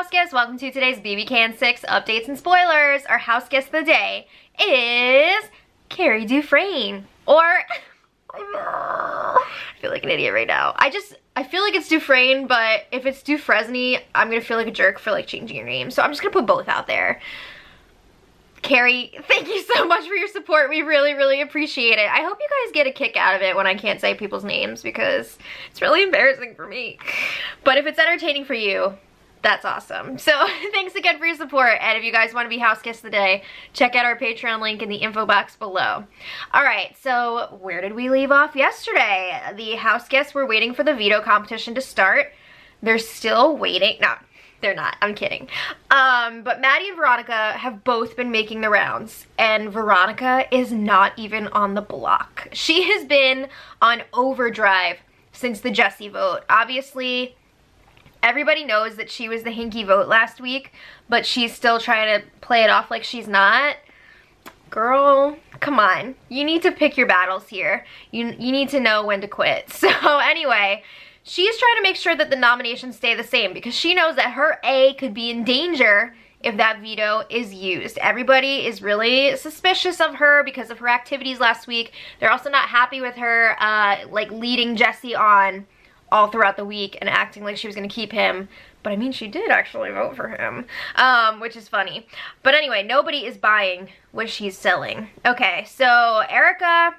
house guests, welcome to today's BB Can 6 updates and spoilers. Our house guest of the day is Carrie Dufresne, or I feel like an idiot right now. I feel like it's Dufresne, but if it's Dufresne, I'm gonna feel like a jerk for like changing your name. So I'm just gonna put both out there. Carrie, thank you so much for your support. We really, really appreciate it. I hope you guys get a kick out of it when I can't say people's names because it's really embarrassing for me. But if it's entertaining for you, that's awesome. So thanks again for your support. And if you guys want to be house guests of the day, check out our Patreon link in the info box below. All right, so where did we leave off yesterday? The house guests were waiting for the veto competition to start. They're still waiting. No, they're not. I'm kidding. But Maddie and Veronica have both been making the rounds, and Veronica is not even on the block. She has been on overdrive since the Jesse vote. Obviously, everybody knows that she was the hinky vote last week, but she's still trying to play it off like she's not. Girl, come on. You need to pick your battles here. You need to know when to quit. So anyway, she's trying to make sure that the nominations stay the same because she knows that her A could be in danger if that veto is used. Everybody is really suspicious of her because of her activities last week. They're also not happy with her like leading Jesse on all throughout the week and acting like she was gonna keep him. But I mean, she did actually vote for him, which is funny. But anyway, nobody is buying what she's selling. Okay, so Erica,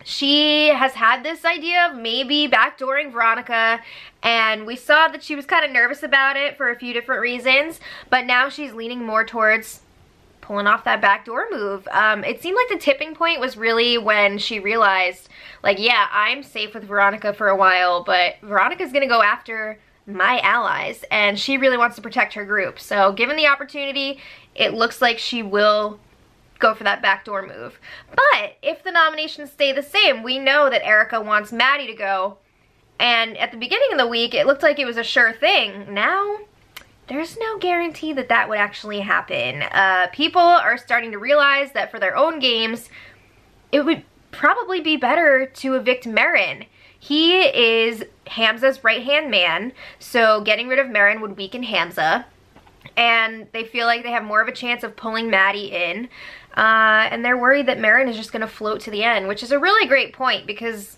she has had this idea of maybe backdooring Veronica, and we saw that she was kind of nervous about it for a few different reasons, but now she's leaning more towards pulling off that backdoor move. It seemed like the tipping point was really when she realized, like, yeah, I'm safe with Veronica for a while, but Veronica's gonna go after my allies, and she really wants to protect her group. So given the opportunity, it looks like she will go for that backdoor move. But if the nominations stay the same, we know that Erica wants Maddie to go, and at the beginning of the week, it looked like it was a sure thing. Now, there's no guarantee that that would actually happen. People are starting to realize that for their own games, it would probably be better to evict Marin. He is Hamza's right-hand man, so getting rid of Marin would weaken Hamza, and they feel like they have more of a chance of pulling Maddie in, and they're worried that Marin is just going to float to the end, which is a really great point because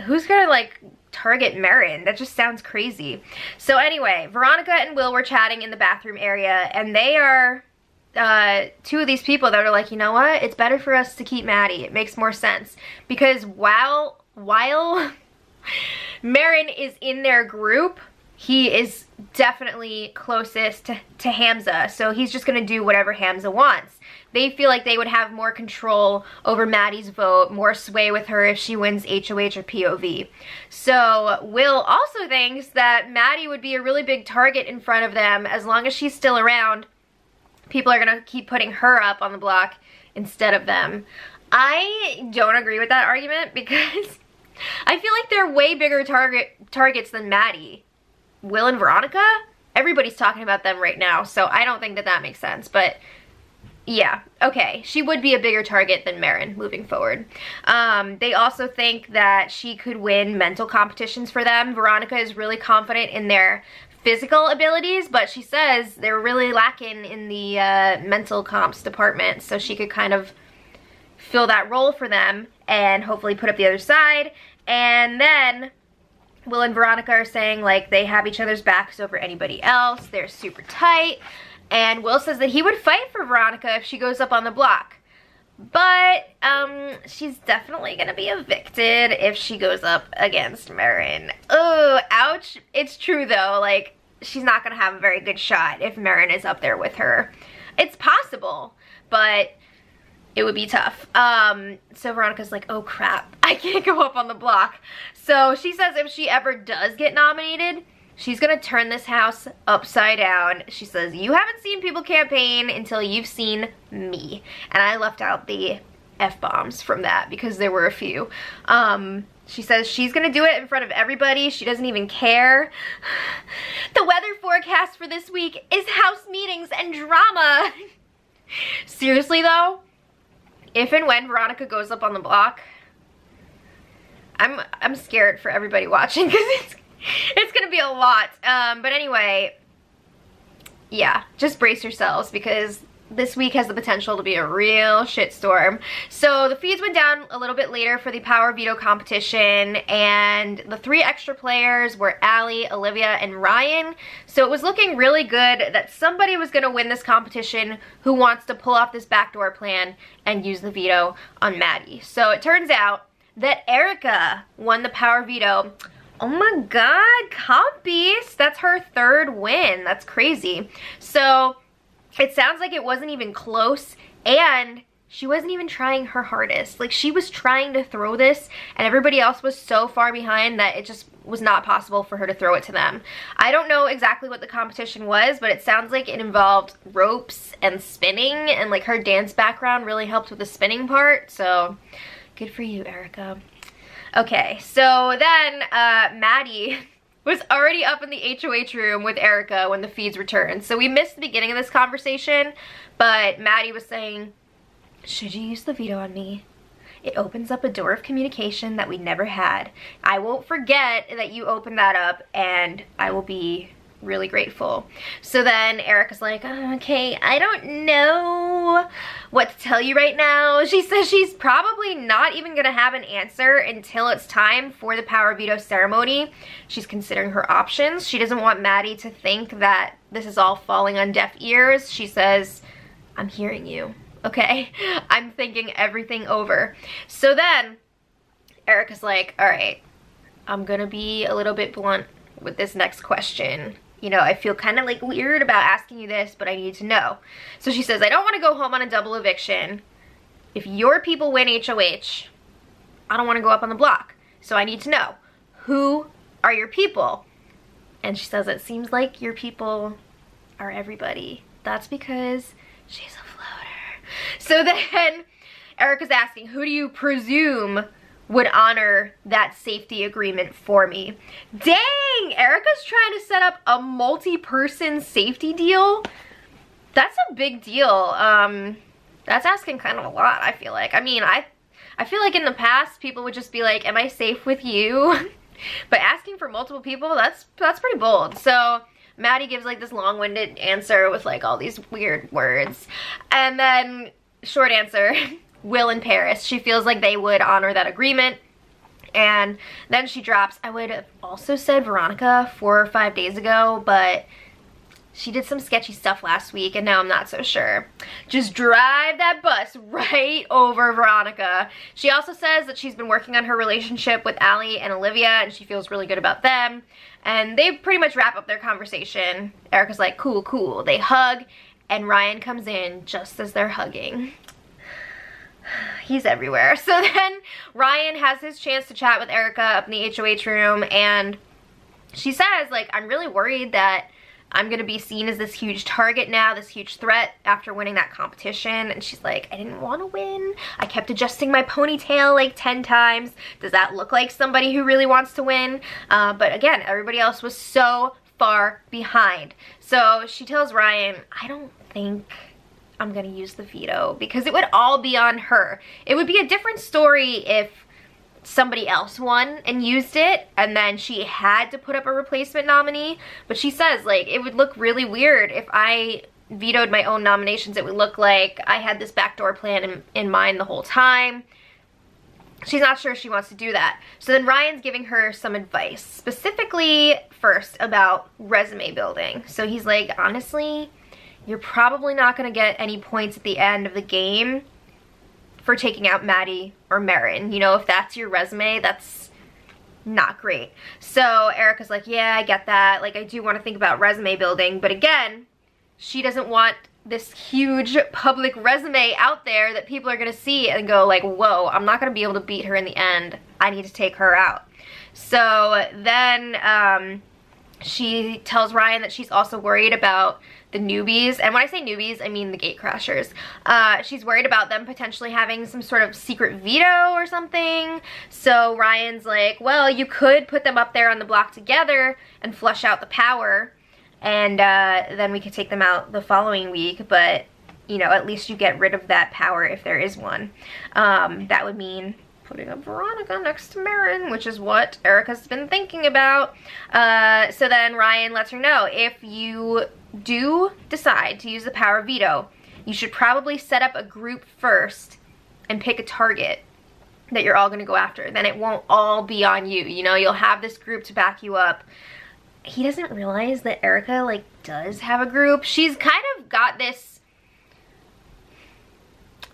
who's going to, like, target Marin? That just sounds crazy. So anyway, Veronica and Will were chatting in the bathroom area, and they are two of these people that are like, you know what? It's better for us to keep Maddie. It makes more sense. Because while Marin is in their group, he is definitely closest to Hamza, so he's just gonna do whatever Hamza wants. They feel like they would have more control over Maddie's vote, more sway with her if she wins HOH or POV. So Will also thinks that Maddie would be a really big target in front of them. As long as she's still around, people are gonna keep putting her up on the block instead of them. I don't agree with that argument because I feel like they're way bigger targets than Maddie. Will and Veronica? Everybody's talking about them right now, so I don't think that that makes sense, but yeah, okay. She would be a bigger target than Marin moving forward. They also think that she could win mental competitions for them. Veronica is really confident in their physical abilities, but she says they're really lacking in the mental comps department, so she could kind of fill that role for them and hopefully put up the other side. And then Will and Veronica are saying like they have each other's backs over anybody else. They're super tight. And Will says that he would fight for Veronica if she goes up on the block. But she's definitely gonna be evicted if she goes up against Marin. Oh, ouch. It's true though, like she's not gonna have a very good shot if Marin is up there with her. It's possible, but it would be tough. So Veronica's like, oh crap, I can't go up on the block. So she says if she ever does get nominated, she's gonna turn this house upside down. She says, you haven't seen people campaign until you've seen me. And I left out the F-bombs from that because there were a few. She says she's gonna do it in front of everybody. She doesn't even care. The weather forecast for this week is house meetings and drama. Seriously though, if and when Veronica goes up on the block, I'm scared for everybody watching because it's gonna be a lot. But anyway, yeah, just brace yourselves because this week has the potential to be a real shitstorm. So the feeds went down a little bit later for the power veto competition, and the 3 extra players were Allie, Olivia, and Ryan. So it was looking really good that somebody was going to win this competition who wants to pull off this backdoor plan and use the veto on Maddie. So it turns out that Erica won the power veto. Oh my god, compies! That's her 3rd win. That's crazy. So it sounds like it wasn't even close, and she wasn't even trying her hardest. Like, she was trying to throw this, and everybody else was so far behind that it just was not possible for her to throw it to them. I don't know exactly what the competition was, but it sounds like it involved ropes and spinning, and like her dance background really helped with the spinning part, so good for you, Erica. Okay, so then Maddie was already up in the HOH room with Erica when the feeds returned. So we missed the beginning of this conversation, but Maddie was saying, should you use the veto on me? It opens up a door of communication that we never had. I won't forget that you opened that up, and I will be really grateful. So then Erica's like, okay, I don't know what to tell you right now. She says she's probably not even gonna have an answer until it's time for the power veto ceremony. She's considering her options. She doesn't want Maddie to think that this is all falling on deaf ears. She says, I'm hearing you, okay? I'm thinking everything over. So then Erica's like, all right, I'm gonna be a little bit blunt with this next question. You know, I feel kind of like weird about asking you this, but I need to know. So she says, I don't want to go home on a double eviction. If your people win HOH, I don't want to go up on the block. So I need to know, who are your people? And she says, it seems like your people are everybody. That's because she's a floater. So then Erica's asking, who do you presume would honor that safety agreement for me? Dang, Erica's trying to set up a multi-person safety deal. That's a big deal. That's asking kind of a lot, I feel like. I mean, I feel like in the past people would just be like, am I safe with you? But asking for multiple people, that's pretty bold. So Maddie gives like this long-winded answer with like all these weird words. And then short answer, Will and Paris. She feels like they would honor that agreement. And then she drops, I would have also said Veronica 4 or 5 days ago, but she did some sketchy stuff last week and now I'm not so sure. Just drive that bus right over Veronica. She also says that she's been working on her relationship with Allie and Olivia and she feels really good about them. And they pretty much wrap up their conversation. Erica's like, cool, cool. They hug and Ryan comes in just as they're hugging. He's everywhere. So then Ryan has his chance to chat with Erica up in the HOH room, and she says, like, I'm really worried that I'm gonna be seen as this huge target now, this huge threat after winning that competition. And she's like, I didn't want to win. I kept adjusting my ponytail like 10 times. Does that look like somebody who really wants to win? But again, everybody else was so far behind. So she tells Ryan, I don't think I'm gonna use the veto because it would all be on her. It would be a different story if somebody else won and used it and then she had to put up a replacement nominee. But she says, like, it would look really weird if I vetoed my own nominations. It would look like I had this backdoor plan in mind the whole time. She's not sure she wants to do that. So then Ryan's giving her some advice, specifically first about resume building. So he's like, honestly, you're probably not going to get any points at the end of the game for taking out Maddie or Marin. You know, if that's your resume, that's not great. So Erica's like, yeah, I get that. Like, I do want to think about resume building. But again, she doesn't want this huge public resume out there that people are going to see and go like, whoa, I'm not going to be able to beat her in the end. I need to take her out. So then she tells Ryan that she's also worried about the newbies, and when I say newbies, I mean the gate crashers. She's worried about them potentially having some sort of secret veto or something. So Ryan's like, well, you could put them up there on the block together and flush out the power, and then we could take them out the following week, but, you know, at least you get rid of that power if there is one. That would mean putting up Veronica next to Marin, which is what Erica's been thinking about. So then Ryan lets her know, if you do decide to use the power of veto, you should probably set up a group first and pick a target that you're all gonna go after. Then it won't all be on you. You know, you'll have this group to back you up. He doesn't realize that Erica, like, does have a group. She's kind of got this,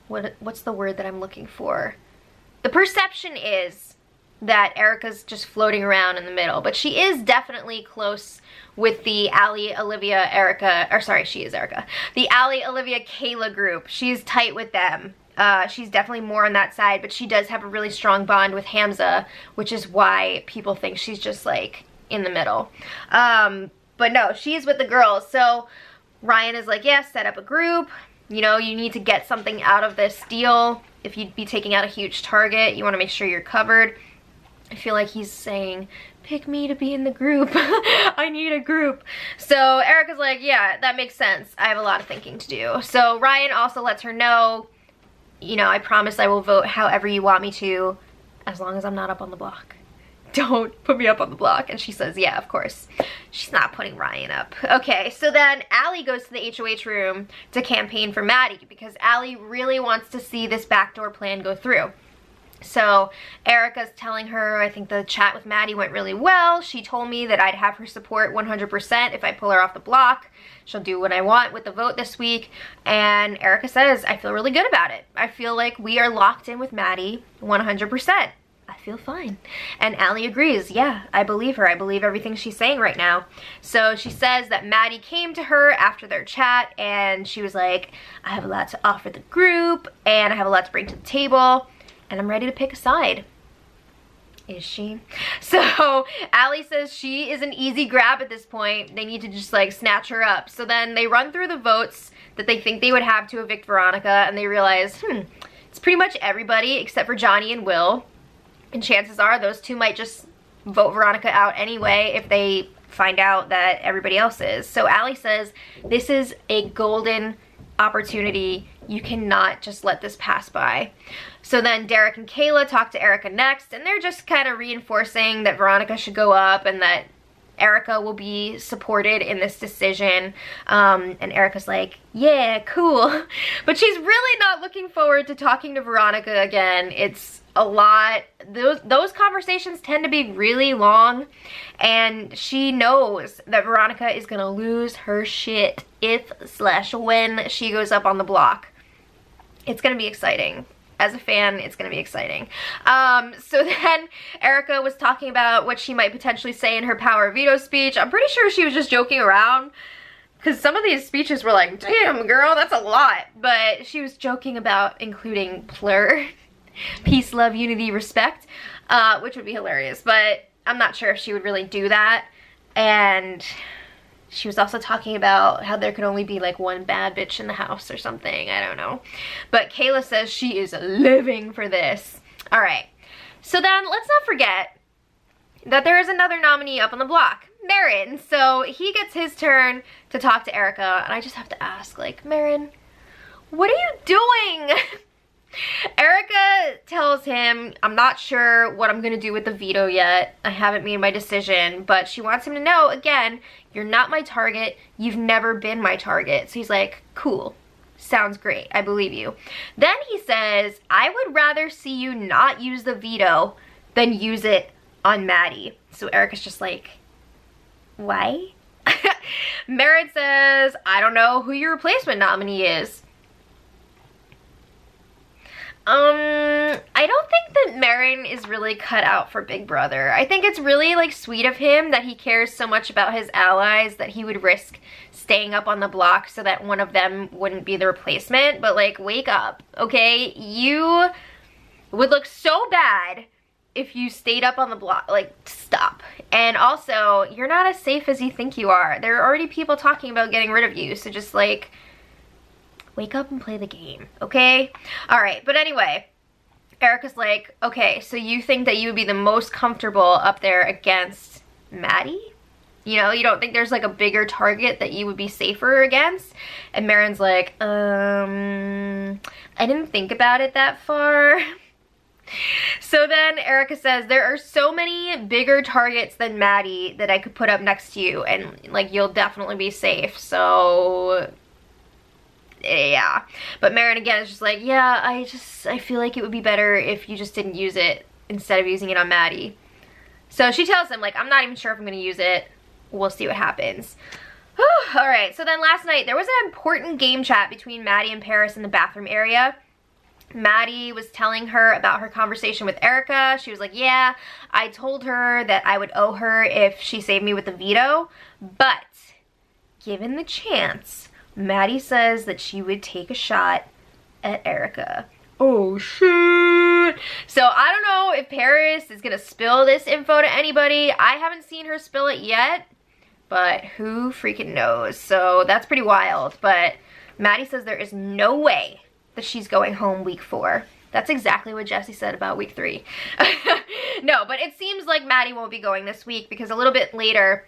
what's the word that I'm looking for? The perception is that Erica's just floating around in the middle, but she is definitely close with the Allie, Olivia, Erica, or sorry, she is Erica. The Allie, Olivia, Kayla group. She's tight with them. She's definitely more on that side, but she does have a really strong bond with Hamza, which is why people think she's just like in the middle. But no, she's with the girls. So Ryan is like, yeah, set up a group. You know, you need to get something out of this deal. If you'd be taking out a huge target, you want to make sure you're covered. I feel like he's saying, pick me to be in the group. I need a group. So Erica's like, yeah, that makes sense. I have a lot of thinking to do. So Ryan also lets her know, you know, I promise I will vote however you want me to, as long as I'm not up on the block. Don't put me up on the block. And she says, yeah, of course. She's not putting Ryan up. Okay, so then Allie goes to the HOH room to campaign for Maddie because Allie really wants to see this backdoor plan go through. So Erica's telling her, I think the chat with Maddie went really well. She told me that I'd have her support 100% if I pull her off the block. She'll do what I want with the vote this week. And Erica says, I feel really good about it. I feel like we are locked in with Maddie 100%. I feel fine. And Allie agrees. Yeah, I believe her. I believe everything she's saying right now. So she says that Maddie came to her after their chat and she was like, I have a lot to offer the group and I have a lot to bring to the table. And I'm ready to pick a side. Is she? So Allie says she is an easy grab at this point. They need to just like snatch her up. So then they run through the votes that they think they would have to evict Veronica and they realize, it's pretty much everybody except for Johnny and Will. And chances are those two might just vote Veronica out anyway if they find out that everybody else is. So Allie says this is a golden opportunity. You cannot just let this pass by. So then Derek and Kayla talk to Erica next, and they're just kind of reinforcing that Veronica should go up and that Erica will be supported in this decision. And Erica's like, yeah, cool. But she's really not looking forward to talking to Veronica again. It's a lot. Those conversations tend to be really long, and she knows that Veronica is gonna lose her shit if/when she goes up on the block. It's gonna be exciting. As a fan, it's gonna be exciting. So then Erica was talking about what she might potentially say in her power of veto speech. I'm pretty sure she was just joking around because some of these speeches were like, damn girl, that's a lot. But she was joking about including plur. Peace, love, unity, respect, which would be hilarious, but I'm not sure if she would really do that. And she was also talking about how there could only be like one bad bitch in the house or something. I don't know. But Kayla says she is living for this. All right. So then let's not forget that there is another nominee up on the block, Marin. So he gets his turn to talk to Erica. And I just have to ask, like, Marin, what are you doing? Erica tells him, I'm not sure what I'm gonna do with the veto yet. I haven't made my decision, but she wants him to know, again, you're not my target. You've never been my target. So he's like, cool. Sounds great. I believe you. Then he says, I would rather see you not use the veto than use it on Maddie. So Erica's just like, why? Marin says, I don't know who your replacement nominee is. I don't think that Marin is really cut out for Big Brother. I think it's really like sweet of him that he cares so much about his allies that he would risk staying up on the block so that one of them wouldn't be the replacement. But like, wake up, okay? You would look so bad if you stayed up on the block. Like, stop. And also, you're not as safe as you think you are. There are already people talking about getting rid of you, so just like, wake up and play the game, okay? All right, but anyway, Erica's like, okay, so you think that you would be the most comfortable up there against Maddie? You know, you don't think there's like a bigger target that you would be safer against? And Marin's like, I didn't think about it that far. So then Erica says, there are so many bigger targets than Maddie that I could put up next to you, and like you'll definitely be safe. So yeah. But Marin again is just like, yeah, I feel like it would be better if you just didn't use it instead of using it on Maddie. So she tells him, like, I'm not even sure if I'm gonna use it. We'll see what happens. Alright, so then last night there was an important game chat between Maddie and Paris in the bathroom area. Maddie was telling her about her conversation with Erica. She was like, yeah, I told her that I would owe her if she saved me with the veto, but given the chance, Maddie says that she would take a shot at Erica. Oh shit. So I don't know if Paris is gonna spill this info to anybody. I haven't seen her spill it yet, but who freaking knows. So that's pretty wild. But Maddie says there is no way that she's going home week 4. That's exactly what Jesse said about week 3. No, but it seems like Maddie won't be going this week because a little bit later,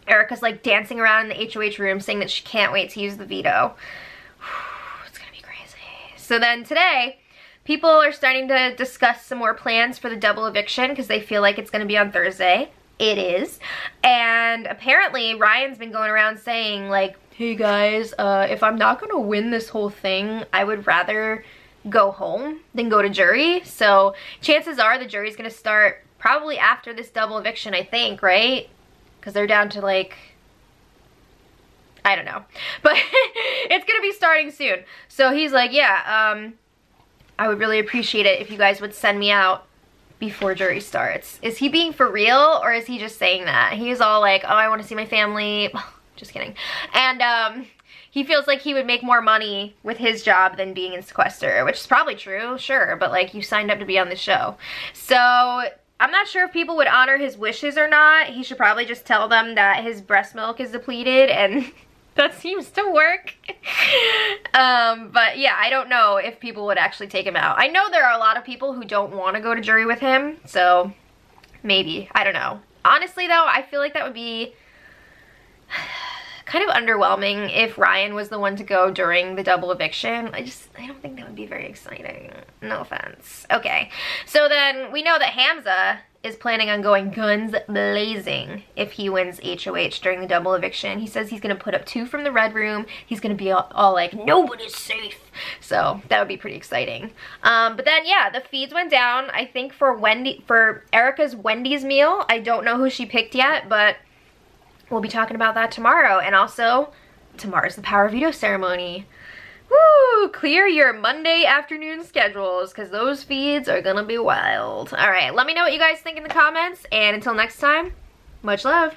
Erica's like dancing around in the HOH room saying that she can't wait to use the veto. It's gonna be crazy. So then today, people are starting to discuss some more plans for the double eviction because they feel like it's gonna be on Thursday. It is. And apparently Ryan's been going around saying like, hey guys, if I'm not gonna win this whole thing, I would rather go home than go to jury. So chances are the jury's gonna start probably after this double eviction, I think, right? Because they're down to like, I don't know. But it's gonna be starting soon. So he's like, yeah, I would really appreciate it if you guys would send me out before jury starts. Is he being for real or is he just saying that? He's all like, oh, I want to see my family. Just kidding. And he feels like he would make more money with his job than being in sequester, which is probably true, sure, but like you signed up to be on the show. So I'm not sure if people would honor his wishes or not. He should probably just tell them that his breast milk is depleted, and that seems to work. But yeah, I don't know if people would actually take him out. I know there are a lot of people who don't want to go to jury with him, so don't know. Honestly though, I feel like that would be kind of underwhelming if Ryan was the one to go during the double eviction. I don't think that would be very exciting. No offense. Okay, so then we know that Hamza is planning on going guns blazing if he wins HOH during the double eviction. He says he's gonna put up 2 from the red room. He's gonna be all like, nobody's safe. So that would be pretty exciting. But then yeah, the feeds went down, I think for Erica's Wendy's meal. I don't know who she picked yet, but we'll be talking about that tomorrow. And also, tomorrow's the Power Veto ceremony. Woo! Clear your Monday afternoon schedules because those feeds are gonna be wild. Alright, let me know what you guys think in the comments. And until next time, much love.